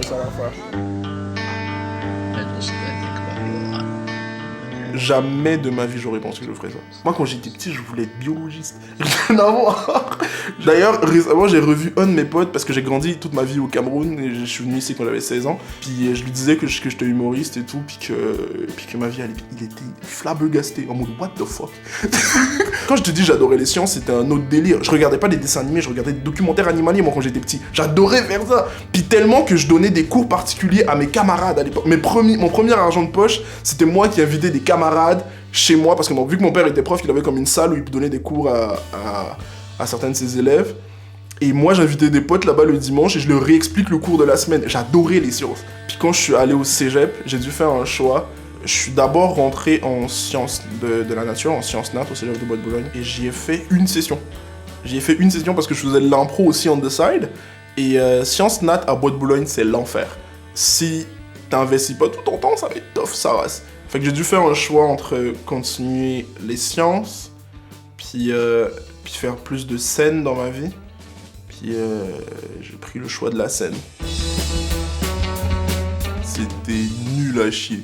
ça va faire. Mental shit that I think about you a lot. Jamais de ma vie j'aurais pensé que je ferais ça. Moi quand j'étais petit je voulais être biologiste. Rien à voir. D'ailleurs récemment j'ai revu un de mes potes parce que j'ai grandi toute ma vie au Cameroun et je suis venu ici quand j'avais 16 ans. Puis je lui disais que j'étais humoriste et tout puis que ma vie il était flabbergasté en mode what the fuck. Quand je te dis j'adorais les sciences c'était un autre délire. Je regardais pas des dessins animés, je regardais des documentaires animaliers moi quand j'étais petit. J'adorais faire ça. Puis tellement que je donnais des cours particuliers à mes camarades à l'époque. Mon premier argent de poche c'était moi qui invitais des camarades chez moi, parce que vu que mon père était prof, il avait comme une salle où il donnait des cours à certains de ses élèves. Et moi, j'invitais des potes là-bas le dimanche et je leur réexplique le cours de la semaine. J'adorais les sciences. Puis quand je suis allé au cégep, j'ai dû faire un choix. Je suis d'abord rentré en sciences de la nature, en sciences nat au cégep de Bois-de-Boulogne. Et j'y ai fait une session. J'y ai fait une session parce que je faisais de l'impro aussi on the side. Et sciences nat à Bois-de-Boulogne, c'est l'enfer. Si t'investis pas tout ton temps, ça va être tough, ça rase. Fait que j'ai dû faire un choix entre continuer les sciences, puis faire plus de scène dans ma vie. Puis j'ai pris le choix de la scène. C'était nul à chier.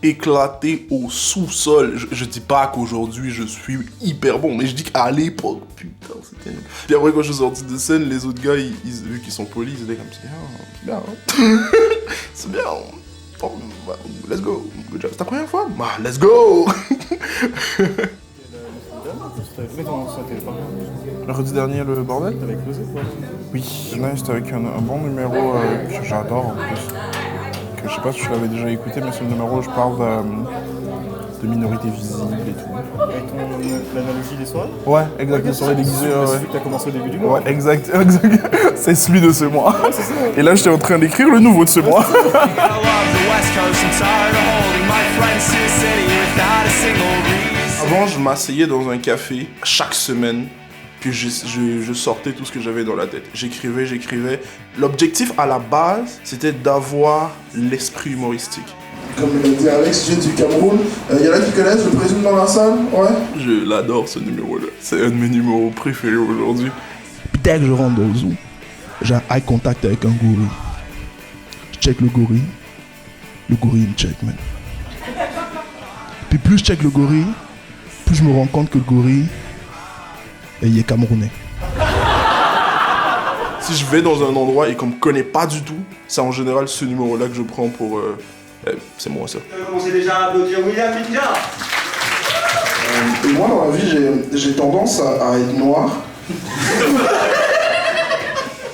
Éclaté au sous-sol. Je dis pas qu'aujourd'hui je suis hyper bon, mais je dis qu'à l'époque, putain, c'était nul. Puis après quand je suis sorti de scène, les autres gars, vu qu'ils sont polis, ils étaient comme c'est bien, hein. C'est bien. Oh, let's go, good job. C'est ta première fois? Bah, let's go. Mercredi dernier, le bordel? Avec Rosé, quoi. Oui, c'était avec un bon numéro que j'adore en plus. Que je sais pas si tu l'avais déjà écouté, mais c'est le numéro où je parle de minorités visibles et tout. Avec l'analogie des soirées? Ouais, exact, les soirées déguisées. C'est celui que t'as commencé au début du mois. Ouais, exact. C'est celui de ce mois. Et là, j'étais en train d'écrire le nouveau de ce mois. Avant, je m'asseyais dans un café chaque semaine, puis je sortais tout ce que j'avais dans la tête. J'écrivais. L'objectif à la base, c'était d'avoir l'esprit humoristique. Comme l'a dit Alex, je viens du Cameroun. Y en a qui connaissent, je présume dans la salle? Ouais. Je l'adore ce numéro-là. C'est un de mes numéros préférés aujourd'hui. Puis dès que je rentre dans le zoo, j'ai un eye contact avec un gorille. Je check le gorille me check, man. Puis plus je check le gorille, plus je me rends compte que le gorille, il est camerounais. Si je vais dans un endroit et qu'on me connaît pas du tout, c'est en général ce numéro-là que je prends pour... c'est moi ça. On s'est déjà applaudi William Minja. Et moi dans la vie j'ai tendance à être noir.